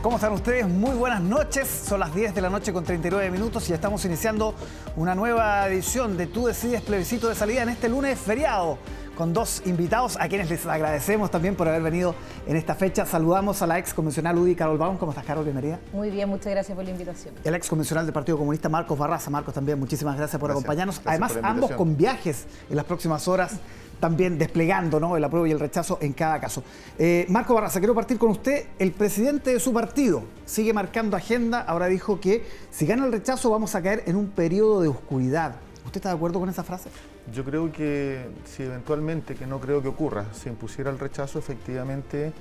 ¿Cómo están ustedes? Muy buenas noches. Son las 10 de la noche con 39 minutos y ya estamos iniciando una nueva edición de Tú Decides Plebiscito de Salida en este lunes feriado, con dos invitados a quienes les agradecemos también por haber venido en esta fecha. Saludamos a la ex convencional UDI, Carol Baum. ¿Cómo estás, Carol? Bienvenida. Muy bien, muchas gracias por la invitación. El ex convencional del Partido Comunista, Marcos Barraza. Marcos, también muchísimas gracias por acompañarnos. Además, ambos con viajes en las próximas horas, también desplegando, ¿no?, el apruebo y el rechazo en cada caso. Marcos Barraza, quiero partir con usted. El presidente de su partido sigue marcando agenda. Ahora dijo que si gana el rechazo vamos a caer en un periodo de oscuridad. ¿Usted está de acuerdo con esa frase? Yo creo que si eventualmente, que no creo que ocurra, se impusiera el rechazo, efectivamente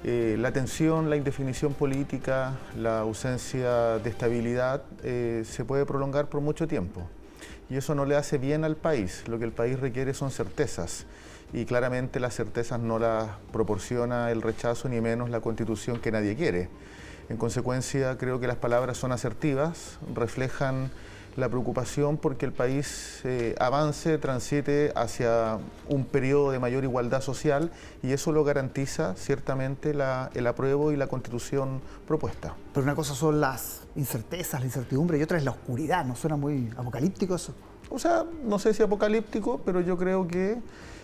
la tensión, la indefinición política, la ausencia de estabilidad se puede prolongar por mucho tiempo. Y eso no le hace bien al país. Lo que el país requiere son certezas. Y claramente las certezas no las proporciona el rechazo, ni menos la Constitución, que nadie quiere. En consecuencia, creo que las palabras son asertivas, reflejan la preocupación porque el país avance, transite hacia un periodo de mayor igualdad social, y eso lo garantiza ciertamente el apruebo y la Constitución propuesta. Pero una cosa son las incertezas, la incertidumbre, y otra es la oscuridad. ¿No suena muy apocalíptico eso? O sea, no sé si apocalíptico, pero yo creo que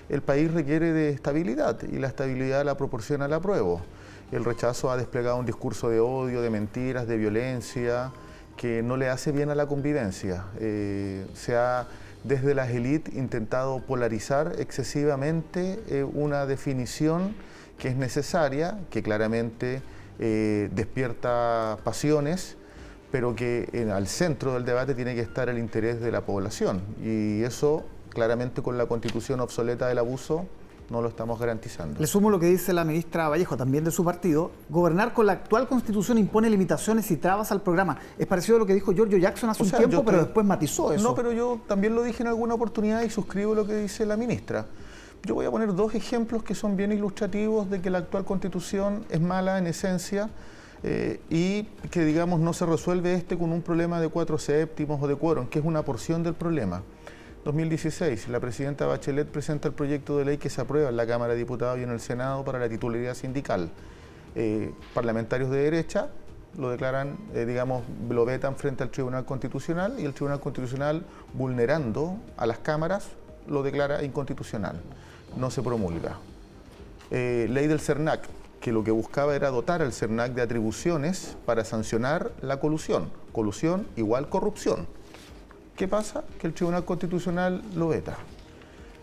el país requiere de estabilidad, y la estabilidad la proporciona el apruebo. El rechazo ha desplegado un discurso de odio, de mentiras, de violencia, que no le hace bien a la convivencia. Se ha, desde las élites, intentado polarizar excesivamente una definición que es necesaria, que claramente despierta pasiones, pero que al centro del debate tiene que estar el interés de la población. Y eso, claramente, con la Constitución obsoleta del abuso, no lo estamos garantizando. Le sumo lo que dice la ministra Vallejo, también de su partido. Gobernar con la actual Constitución impone limitaciones y trabas al programa. Es parecido a lo que dijo Giorgio Jackson hace un tiempo, pero después matizó eso. No, pero yo también lo dije en alguna oportunidad y suscribo lo que dice la ministra. Yo voy a poner dos ejemplos que son bien ilustrativos de que la actual Constitución es mala en esencia y que, digamos, no se resuelve con un problema de 4/7 o de quórum, que es una porción del problema. 2016, la presidenta Bachelet presenta el proyecto de ley que se aprueba en la Cámara de Diputados y en el Senado para la titularidad sindical. Parlamentarios de derecha lo declaran, digamos, lo vetan frente al Tribunal Constitucional, y el Tribunal Constitucional, vulnerando a las cámaras, lo declara inconstitucional. No se promulga. Ley del CERNAC, que lo que buscaba era dotar al CERNAC de atribuciones para sancionar la colusión. Colusión igual corrupción. ¿Qué pasa? Que el Tribunal Constitucional lo veta.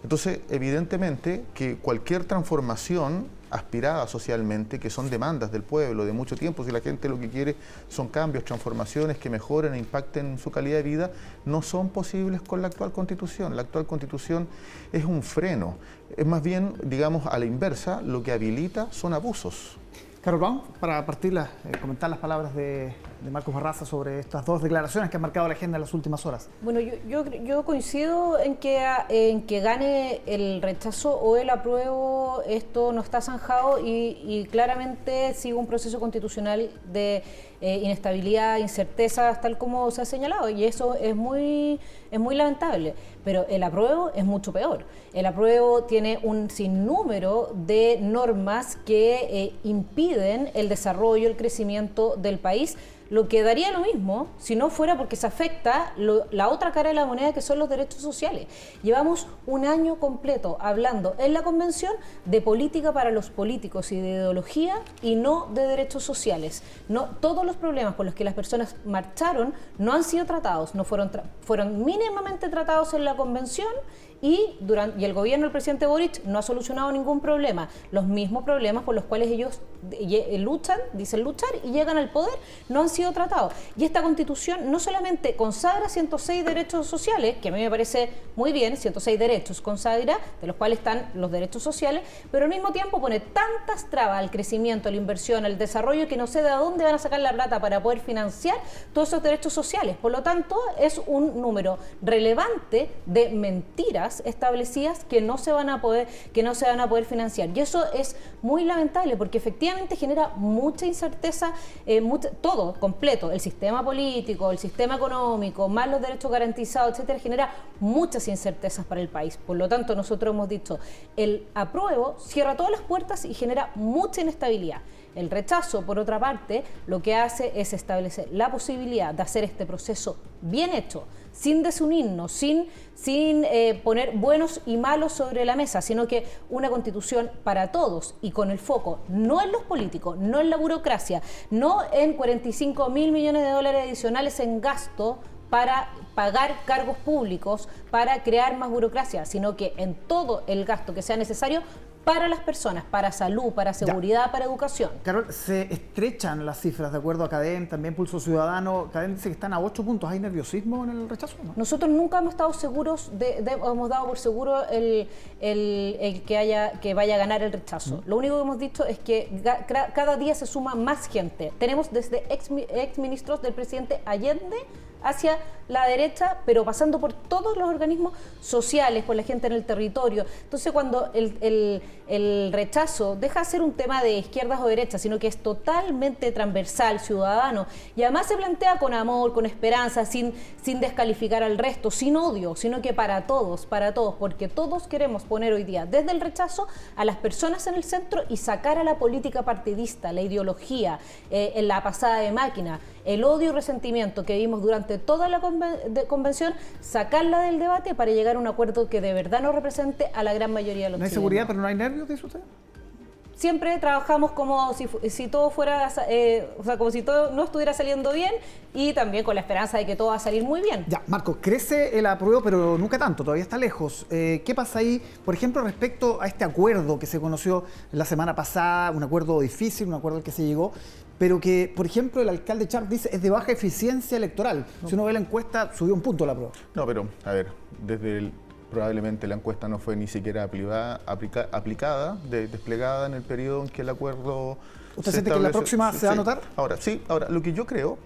Entonces, evidentemente que cualquier transformación aspirada socialmente, que son demandas del pueblo de mucho tiempo, si la gente lo que quiere son cambios, transformaciones que mejoren e impacten su calidad de vida, no son posibles con la actual Constitución. La actual Constitución es un freno. Es más bien, digamos, a la inversa, lo que habilita son abusos. Carol Baum, para partir, comentar las palabras de Marcos Barraza sobre estas dos declaraciones que han marcado la agenda en las últimas horas. Bueno, yo coincido en que gane el rechazo o el apruebo, esto no está zanjado y claramente sigue un proceso constitucional de inestabilidad, incertezas, tal como se ha señalado, y eso es muy lamentable. Pero el apruebo es mucho peor. El apruebo tiene un sinnúmero de normas que impiden el desarrollo, el crecimiento del país, lo que daría lo mismo si no fuera porque se afecta la otra cara de la moneda, que son los derechos sociales. Llevamos un año completo hablando en la convención de política para los políticos y de ideología y no de derechos sociales. No, todos los problemas por los que las personas marcharon no han sido tratados, fueron mínimamente tratados en la convención, y el gobierno del presidente Boric no ha solucionado ningún problema. Los mismos problemas por los cuales ellos dicen luchar y llegan al poder, no han sido tratados. Y esta Constitución no solamente consagra 106 derechos sociales, que a mí me parece muy bien, 106 derechos consagra, de los cuales están los derechos sociales, pero al mismo tiempo pone tantas trabas al crecimiento, a la inversión, al desarrollo, que no sé de dónde van a sacar la plata para poder financiar todos esos derechos sociales. Por lo tanto, es un número relevante de mentiras metas establecidas que no se van a poder financiar. Y eso es muy lamentable porque efectivamente genera mucha incerteza, todo completo, el sistema político, el sistema económico, más los derechos garantizados, etcétera, genera muchas incertezas para el país. Por lo tanto, nosotros hemos dicho, el apruebo cierra todas las puertas y genera mucha inestabilidad. El rechazo, por otra parte, lo que hace es establecer la posibilidad de hacer este proceso bien hecho, sin desunirnos, sin poner buenos y malos sobre la mesa, sino que una constitución para todos y con el foco no en los políticos, no en la burocracia, no en 45.000 millones de dólares adicionales en gasto para pagar cargos públicos, para crear más burocracia, sino que en todo el gasto que sea necesario para las personas, para salud, para seguridad, para educación. Carol, se estrechan las cifras de acuerdo a CADEM, también Pulso Ciudadano. CADEM dice que están a 8 puntos. ¿Hay nerviosismo en el rechazo, no? Nosotros nunca hemos estado seguros, hemos dado por seguro el que vaya a ganar el rechazo. Lo único que hemos dicho es que cada día se suma más gente. Tenemos desde ex ministros del presidente Allende hacia la derecha, pero pasando por todos los organismos sociales, por la gente en el territorio. Entonces, cuando el rechazo deja de ser un tema de izquierdas o derechas, sino que es totalmente transversal, ciudadano, y además se plantea con amor, con esperanza, sin descalificar al resto, sin odio, sino que para todos, porque todos queremos poner hoy día desde el rechazo a las personas en el centro y sacar a la política partidista, la ideología, en la pasada de máquina, el odio y resentimiento que vimos durante toda la convención, sacarla del debate para llegar a un acuerdo que de verdad nos represente a la gran mayoría de los chilenos. ¿No hay seguridad, pero no hay nervios, dice usted? Siempre trabajamos como si todo fuera, como si todo no estuviera saliendo bien y también con la esperanza de que todo va a salir muy bien. Ya, Marco, crece el apruebo, pero nunca tanto, todavía está lejos. ¿Qué pasa ahí, por ejemplo, respecto a este acuerdo que se conoció la semana pasada, un acuerdo difícil, un acuerdo al que se llegó, pero que, por ejemplo, el alcalde Char dice es de baja eficiencia electoral? No. Si uno ve la encuesta, subió un punto la apruebo. No, pero, a ver, probablemente la encuesta no fue ni siquiera aplicada, desplegada en el periodo en que el acuerdo... ¿Usted siente que en la próxima se va a notar? Ahora, lo que yo creo,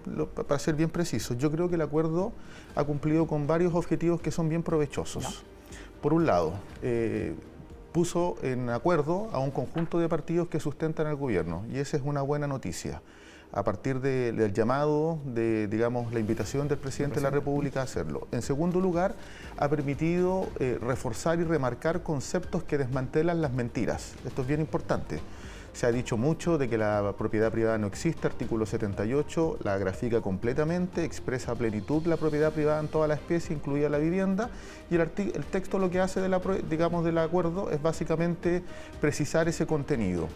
para ser bien preciso, yo creo que el acuerdo ha cumplido con varios objetivos que son bien provechosos. No. Por un lado, puso en acuerdo a un conjunto de partidos que sustentan el gobierno, y esa es una buena noticia. A partir del llamado, digamos, la invitación del presidente de la República a hacerlo. En segundo lugar, ha permitido reforzar y remarcar conceptos que desmantelan las mentiras. Esto es bien importante. Se ha dicho mucho de que la propiedad privada no existe, artículo 78, la grafica completamente, expresa a plenitud la propiedad privada en toda la especie, incluida la vivienda, y el texto lo que hace del acuerdo es básicamente precisar ese contenido.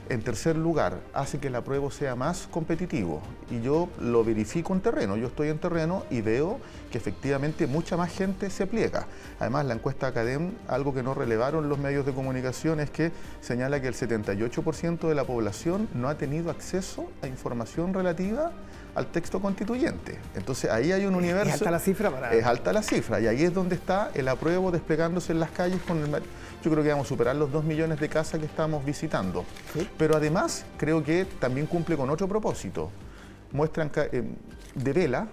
En tercer lugar, hace que el apruebo sea más competitivo, y yo lo verifico en terreno. Yo estoy en terreno y veo que efectivamente mucha más gente se pliega. Además, la encuesta CADEM, algo que no relevaron los medios de comunicación, es que señala que el 78% de la población no ha tenido acceso a información relativa al texto constituyente. Entonces ahí hay un universo... Es alta la cifra Es alta la cifra, y ahí es donde está el apruebo desplegándose en las calles con yo creo que vamos a superar los 2 millones de casas que estamos visitando. ¿Sí? Pero además creo que también cumple con otro propósito. Devela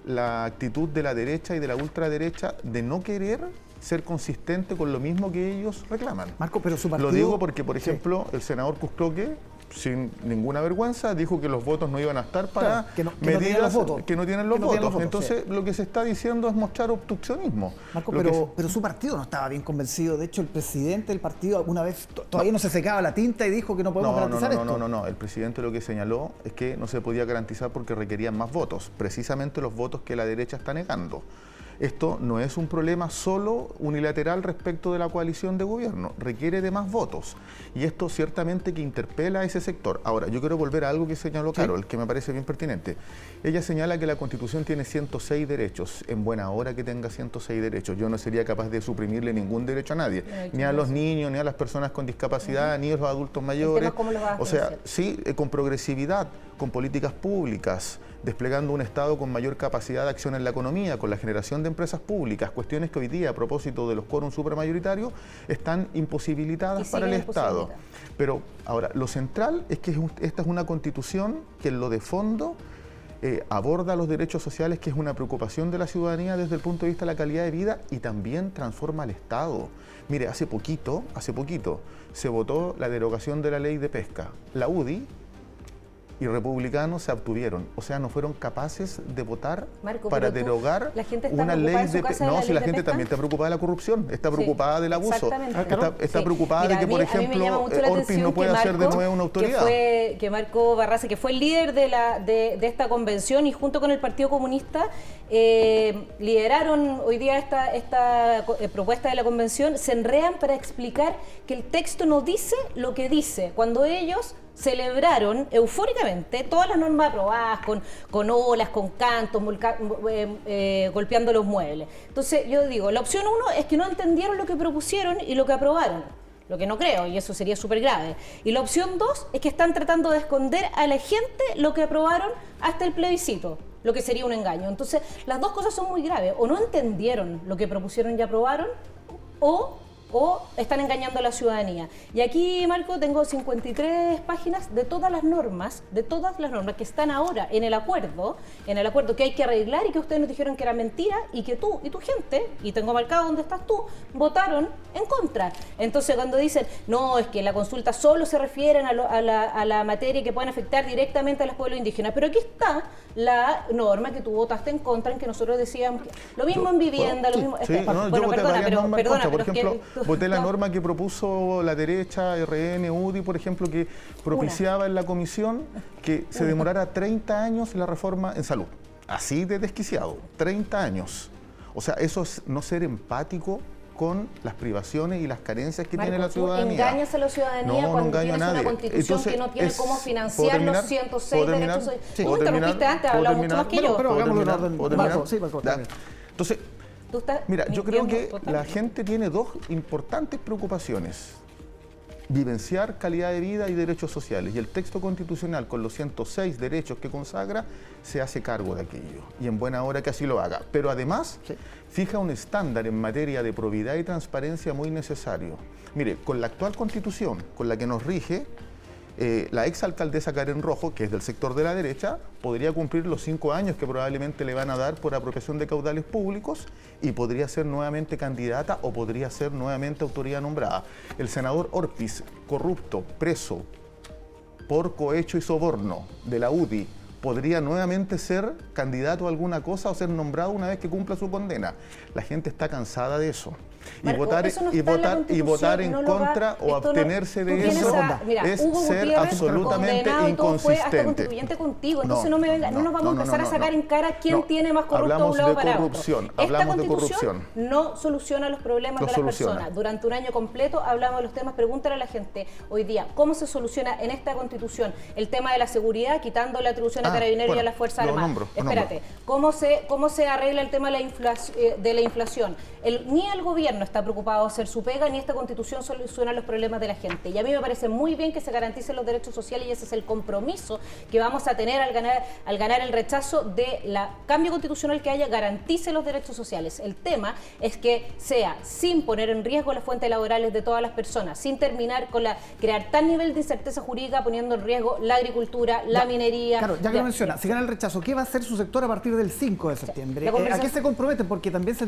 la actitud de la derecha y de la ultraderecha de no querer ser consistente con lo mismo que ellos reclaman. Marco, pero su partido... Lo digo porque, por ejemplo, el senador Cuscloque, sin ninguna vergüenza, dijo que los votos no iban a estar para medidas que no tienen los votos. Entonces, lo que se está diciendo es mostrar obstruccionismo. Marco, pero su partido no estaba bien convencido. De hecho, el presidente del partido alguna vez todavía no se secaba la tinta y dijo que no podemos garantizar esto. No. El presidente lo que señaló es que no se podía garantizar porque requerían más votos, precisamente los votos que la derecha está negando. Esto no es un problema solo unilateral respecto de la coalición de gobierno, requiere de más votos, y esto ciertamente que interpela a ese sector. Ahora, yo quiero volver a algo que señaló Carol, que me parece bien pertinente. Ella señala que la Constitución tiene 106 derechos, en buena hora que tenga 106 derechos. Yo no sería capaz de suprimirle ningún derecho a nadie, ni a los niños, ni a las personas con discapacidad, ni a los adultos mayores. O sea, sí, con progresividad, con políticas públicas, desplegando un Estado con mayor capacidad de acción en la economía, con la generación de empresas públicas, cuestiones que hoy día, a propósito de los quórums supermayoritarios, están imposibilitadas para el Estado. Pero ahora, lo central es que esta es una Constitución que en lo de fondo aborda los derechos sociales, que es una preocupación de la ciudadanía desde el punto de vista de la calidad de vida, y también transforma al Estado. Mire, hace poquito se votó la derogación de la ley de pesca. La UDI y republicanos se abstuvieron, o sea, no fueron capaces de votar, Marco, para derogar una ley de pesca. No, si la gente también está preocupada de la corrupción, está preocupada del abuso, está preocupada de que, por ejemplo, Orpis no pueda ser de nuevo una autoridad. Que Marco Barraza, que fue el líder de esta convención y junto con el Partido Comunista lideraron hoy día esta propuesta de la convención, se enredan para explicar que el texto no dice lo que dice, cuando ellos celebraron eufóricamente todas las normas aprobadas, con olas, con cantos, golpeando los muebles. Entonces yo digo, la opción 1 es que no entendieron lo que propusieron y lo que aprobaron, lo que no creo, y eso sería súper grave. Y la opción 2 es que están tratando de esconder a la gente lo que aprobaron hasta el plebiscito, lo que sería un engaño. Entonces las dos cosas son muy graves, o no entendieron lo que propusieron y aprobaron, o están engañando a la ciudadanía. Y aquí, Marco, tengo 53 páginas de todas las normas que están ahora en el acuerdo que hay que arreglar y que ustedes nos dijeron que era mentira y que tú y tu gente, y tengo marcado dónde estás tú, votaron en contra. Entonces, cuando dicen, no, es que la consulta solo se refieren a la materia que pueden afectar directamente a los pueblos indígenas, pero aquí está la norma que tú votaste en contra, en que nosotros decíamos que lo mismo en vivienda, lo mismo... Perdona, por ejemplo, voté la norma que propuso la derecha, RN, UDI, por ejemplo, que propiciaba en la comisión que se demorara 30 años la reforma en salud. Así de desquiciado, 30 años. O sea, eso es no ser empático con las privaciones y las carencias que tiene la ciudadanía. Engañas a la ciudadanía cuando tienes una constitución que no tiene cómo financiar los 106 derechos sociales. Tú interrumpiste antes, hablaba mucho más que yo. Pero hagámoslo en orden. Entonces, mira, yo creo que la gente tiene dos importantes preocupaciones: vivenciar calidad de vida y derechos sociales. Y el texto constitucional, con los 106 derechos que consagra, se hace cargo de aquello. Y en buena hora que así lo haga. Pero además, fija un estándar en materia de probidad y transparencia muy necesario. Mire, con la actual constitución, con la que nos rige, la exalcaldesa Karen Rojo, que es del sector de la derecha, podría cumplir los 5 años que probablemente le van a dar por apropiación de caudales públicos y podría ser nuevamente candidata o podría ser nuevamente autoridad nombrada. El senador Orpis, corrupto, preso por cohecho y soborno de la UDI, podría nuevamente ser candidato a alguna cosa o ser nombrado una vez que cumpla su condena. La gente está cansada de eso. Marco, votar en contra o abstenerse de eso es ser absolutamente inconsistente. Contigo, entonces no nos vamos a empezar a sacar en cara quién tiene más corrupto a un lado para otro. Esta constitución no soluciona los problemas de las personas. Durante un año completo hablamos de los temas. Pregúntale a la gente hoy día cómo se soluciona en esta constitución el tema de la seguridad, quitando la atribución a Carabineros y a las Fuerzas Armadas. Espérate, ¿cómo se arregla el tema de la inflación? Ni el gobierno está preocupado de hacer su pega, ni esta constitución soluciona los problemas de la gente. Y a mí me parece muy bien que se garanticen los derechos sociales y ese es el compromiso que vamos a tener al ganar el rechazo del cambio constitucional que haya, garantice los derechos sociales. El tema es que sea sin poner en riesgo las fuentes laborales de todas las personas, sin terminar con crear tal nivel de incerteza jurídica poniendo en riesgo la agricultura, la minería. Claro, ya que lo menciona, si gana el rechazo, ¿qué va a hacer su sector a partir del 5 de septiembre? ¿A qué se comprometen? Porque también se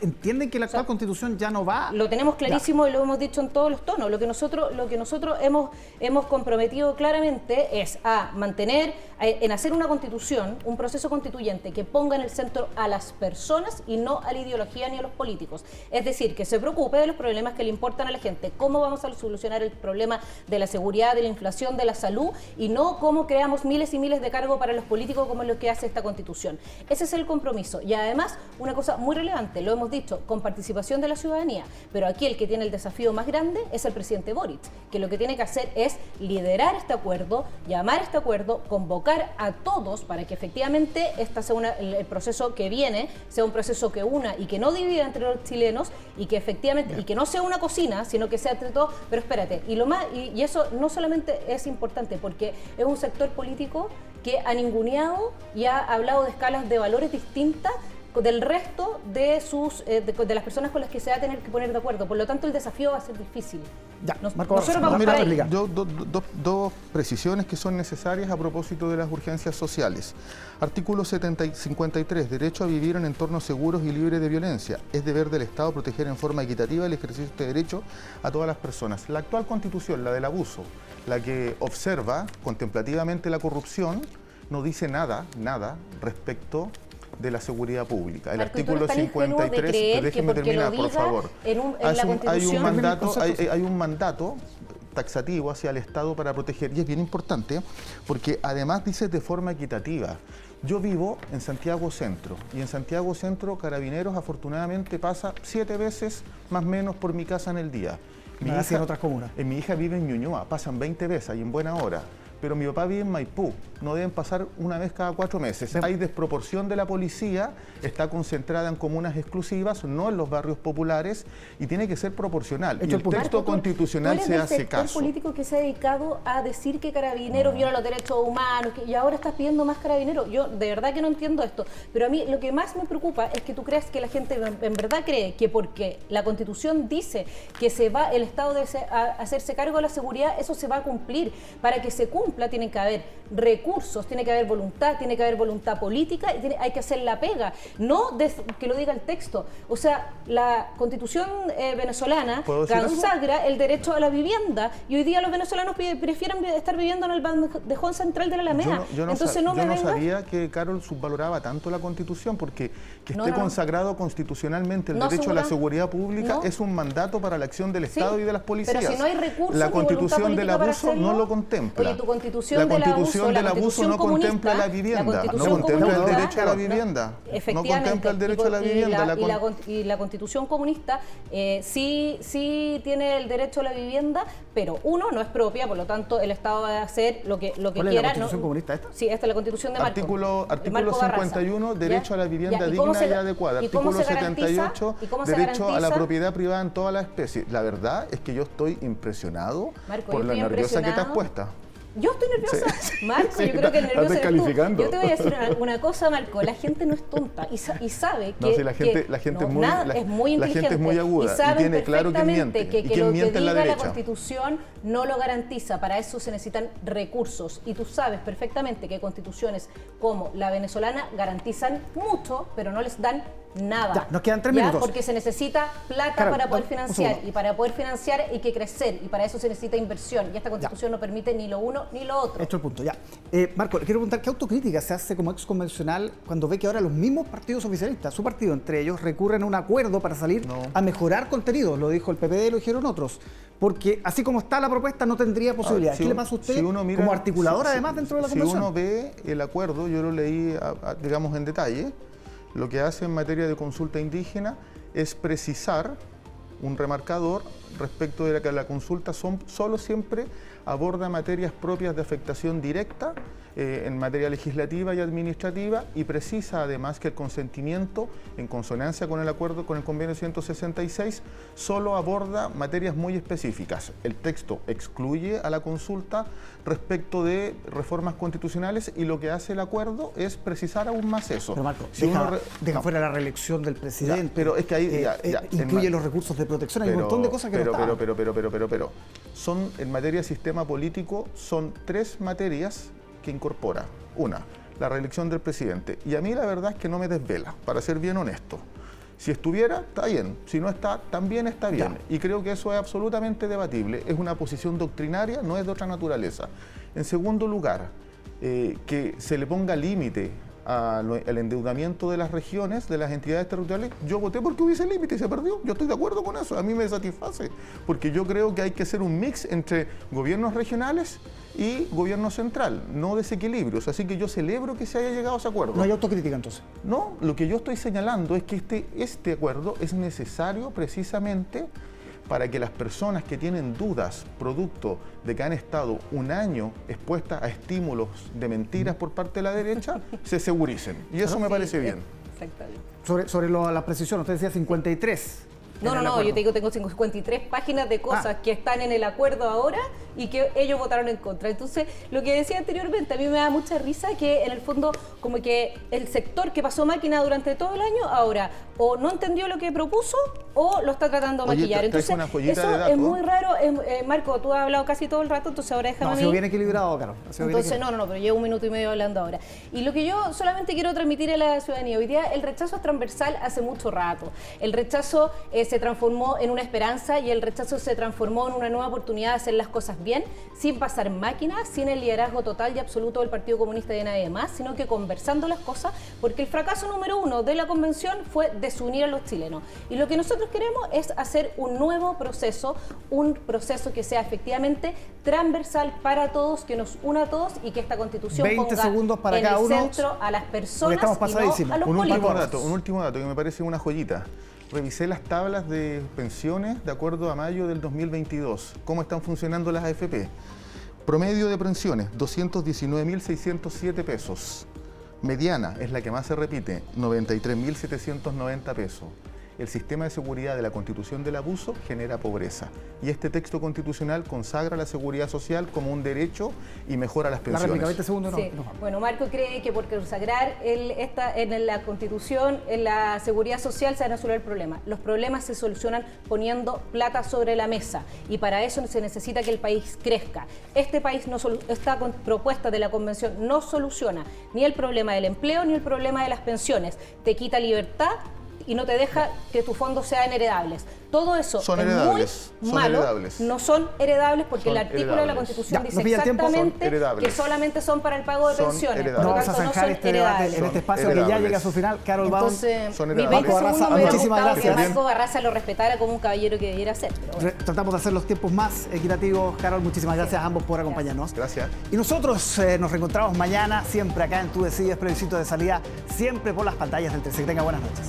entienden que la actual constitución ya no va. Lo tenemos clarísimo y lo hemos dicho en todos los tonos. Lo que nosotros hemos comprometido claramente es a mantener, en hacer una constitución, un proceso constituyente que ponga en el centro a las personas y no a la ideología ni a los políticos. Es decir, que se preocupe de los problemas que le importan a la gente. ¿Cómo vamos a solucionar el problema de la seguridad, de la inflación, de la salud? Y no cómo creamos miles y miles de cargos para los políticos como es lo que hace esta constitución. Ese es el compromiso. Y además, una cosa muy relevante, lo hemos dicho, con participación de la ciudadanía. Pero aquí el que tiene el desafío más grande es el presidente Boric, que lo que tiene que hacer es liderar este acuerdo, llamar a este acuerdo, convocar a todos para que efectivamente esta sea el proceso que viene sea un proceso que una y que no divida entre los chilenos y que efectivamente y que no sea una cocina, sino que sea entre todos. Pero espérate, y eso no solamente es importante porque es un sector político que ha ninguneado y ha hablado de escalas de valores distintas del resto de de las personas con las que se va a tener que poner de acuerdo. Por lo tanto, el desafío va a ser difícil. Ya, Marco Barraza, vamos para ahí. Dos precisiones que son necesarias a propósito de las urgencias sociales. Artículo 53, derecho a vivir en entornos seguros y libres de violencia. Es deber del Estado proteger en forma equitativa el ejercicio de este derecho a todas las personas. La actual Constitución, la del abuso, la que observa contemplativamente la corrupción, no dice nada respecto de la seguridad pública. El Marco, artículo 53, déjeme terminar, por favor. Hay un mandato taxativo hacia el Estado para proteger, y es bien importante, porque además dice de forma equitativa. Yo vivo en Santiago Centro, y en Santiago Centro Carabineros afortunadamente pasa 7 veces más o menos por mi casa en el día. Mi hija en otras comunas. Mi hija vive en Ñuñoa, pasan 20 veces y en buena hora. Pero mi papá vive en Maipú, no deben pasar una vez cada 4 meses. Hay desproporción de la policía, está concentrada en comunas exclusivas, no en los barrios populares, y tiene que ser proporcional. Y el texto constitucional se hace caso. ¿Tú eres político que se ha dedicado a decir que Carabineros viola los derechos humanos y ahora estás pidiendo más Carabineros? Yo de verdad que no entiendo esto, pero a mí lo que más me preocupa es que tú creas que la gente en verdad cree que porque la Constitución dice que el Estado debe hacerse cargo de la seguridad, eso se va a cumplir. Para que se cumpla tienen que haber recursos, tiene que haber voluntad política y hay que hacer la pega, no que lo diga el texto. O sea, la Constitución venezolana consagra el derecho a la vivienda y hoy día los venezolanos prefieren estar viviendo en el bandejón central de la Alameda. Yo no sabía que Carol subvaloraba tanto la Constitución, porque que esté consagrado constitucionalmente el derecho a la seguridad pública es un mandato para la acción del Estado y de las policías. Pero si no hay recursos, la Constitución del abuso no lo contempla. Oye, la Constitución del abuso no contempla la vivienda, no contempla el derecho a la vivienda. No contempla el derecho a la vivienda. Y la Constitución comunista sí tiene el derecho a la vivienda, pero uno no es propia, por lo tanto el Estado va a hacer lo que quiera. ¿Cuál es la Constitución comunista esta? Sí, esta es la Constitución de Marco. Artículo 51, derecho a la vivienda digna y adecuada. Artículo 78, derecho a la propiedad privada en todas las especies. La verdad es que yo estoy impresionado por la nerviosa que te has puesto. Yo estoy nerviosa, Marco, yo creo que el nervioso eres tú. Yo te voy a decir una cosa, Marco, la gente no es tonta y sabe que... No, si la gente es muy inteligente. La gente es muy aguda y tiene claro quién miente. Que lo que diga la Constitución no lo garantiza, para eso se necesitan recursos. Y tú sabes perfectamente que constituciones como la venezolana garantizan mucho, pero no les dan nada. Ya, nos quedan 3 minutos. Porque se necesita plata para poder financiar, y para poder financiar hay que crecer, y para eso se necesita inversión, y esta Constitución no permite ni lo uno ni lo otro. Esto es el punto, ya. Marco, le quiero preguntar, ¿qué autocrítica se hace como ex convencional cuando ve que ahora los mismos partidos oficialistas, su partido entre ellos, recurren a un acuerdo para salir a mejorar contenidos? Lo dijo el PPD, lo dijeron otros. Porque así como está la propuesta no tendría posibilidad. ¿Qué le pasa a usted como articulador además dentro de la convención? Si uno ve el acuerdo, yo lo leí, digamos, en detalle. Lo que hace en materia de consulta indígena es precisar un remarcador respecto de que la consulta solo siempre aborda materias propias de afectación directa en materia legislativa y administrativa, y precisa además que el consentimiento, en consonancia con el acuerdo, con el convenio 166, solo aborda materias muy específicas. El texto excluye a la consulta respecto de reformas constitucionales, y lo que hace el acuerdo es precisar aún más eso. Pero Marco, deja fuera la reelección del presidente. Ya, pero es que ahí incluye los recursos de protección, hay un montón de cosas que no están. Pero son, en materia de sistema político, son 3 materias que incorpora. Una, la reelección del presidente. Y a mí la verdad es que no me desvela, para ser bien honesto. Si estuviera, está bien. Si no está, también está bien. Y creo que eso es absolutamente debatible. Es una posición doctrinaria, no es de otra naturaleza. En segundo lugar, que se le ponga límite al endeudamiento de las regiones, de las entidades territoriales. Yo voté porque hubiese límite y se perdió. Yo estoy de acuerdo con eso. A mí me satisface. Porque yo creo que hay que hacer un mix entre gobiernos regionales y gobierno central, no desequilibrios. Así que yo celebro que se haya llegado a ese acuerdo. ¿No hay autocrítica entonces? No, lo que yo estoy señalando es que este acuerdo es necesario precisamente para que las personas que tienen dudas producto de que han estado un año expuestas a estímulos de mentiras por parte de la derecha, se seguricen. Y eso me parece bien. Exactamente. Sobre la precisión, usted decía 53. No, yo te digo, tengo 53 páginas de cosas que están en el acuerdo ahora y que ellos votaron en contra. Entonces, lo que decía anteriormente, a mí me da mucha risa que en el fondo como que el sector que pasó máquina durante todo el año ahora o no entendió lo que propuso o lo está tratando de maquillar. Entonces, eso es muy raro. Marco, tú has hablado casi todo el rato, entonces ahora déjame a mí. No, bien equilibrado, Carol. Entonces, no, pero llevo 1 minuto y medio hablando ahora. Y lo que yo solamente quiero transmitir a la ciudadanía, hoy día el rechazo es transversal hace mucho rato. El rechazo se transformó en una esperanza y el rechazo se transformó en una nueva oportunidad de hacer las cosas bien, sin pasar máquinas, sin el liderazgo total y absoluto del Partido Comunista y de nadie más, sino que conversando las cosas, porque el fracaso número 1 de la convención fue desunir a los chilenos. Y lo que nosotros queremos es hacer un nuevo proceso, un proceso que sea efectivamente transversal para todos, que nos una a todos y que esta Constitución 20 ponga segundos para en cada el uno, centro a las personas y no a los un políticos. último dato que me parece una joyita. Revisé las tablas de pensiones de acuerdo a mayo del 2022. ¿Cómo están funcionando las AFP? Promedio de pensiones, 219.607 pesos. Mediana, es la que más se repite, 93.790 pesos. El sistema de seguridad de la Constitución del abuso genera pobreza. Y este texto constitucional consagra la seguridad social como un derecho y mejora las pensiones. La réplica, 20 segundos, sí. Bueno, Marco cree que por consagrar en la Constitución, en la seguridad social, se van a resolver el problema. Los problemas se solucionan poniendo plata sobre la mesa. Y para eso se necesita que el país crezca. Este país, esta propuesta de la Convención no soluciona ni el problema del empleo ni el problema de las pensiones. Te quita libertad y no te deja que tus fondos sean heredables. Todo eso son es heredables, muy malo. No son heredables porque el artículo de la Constitución dice exactamente que solamente son para el pago de pensiones. No vamos a zanjar este debate en este espacio que ya llega a su final. Carol Baum, Marco Barraza, muchísimas gracias. Que Marco Barraza lo respetara como un caballero que debiera ser. Bueno. Tratamos de hacer los tiempos más equitativos. Carol, muchísimas gracias a ambos por acompañarnos. Gracias. Y nosotros nos reencontramos mañana, siempre acá en Tu Decides, plebiscito de salida, siempre por las pantallas del 13. Que tenga buenas noches.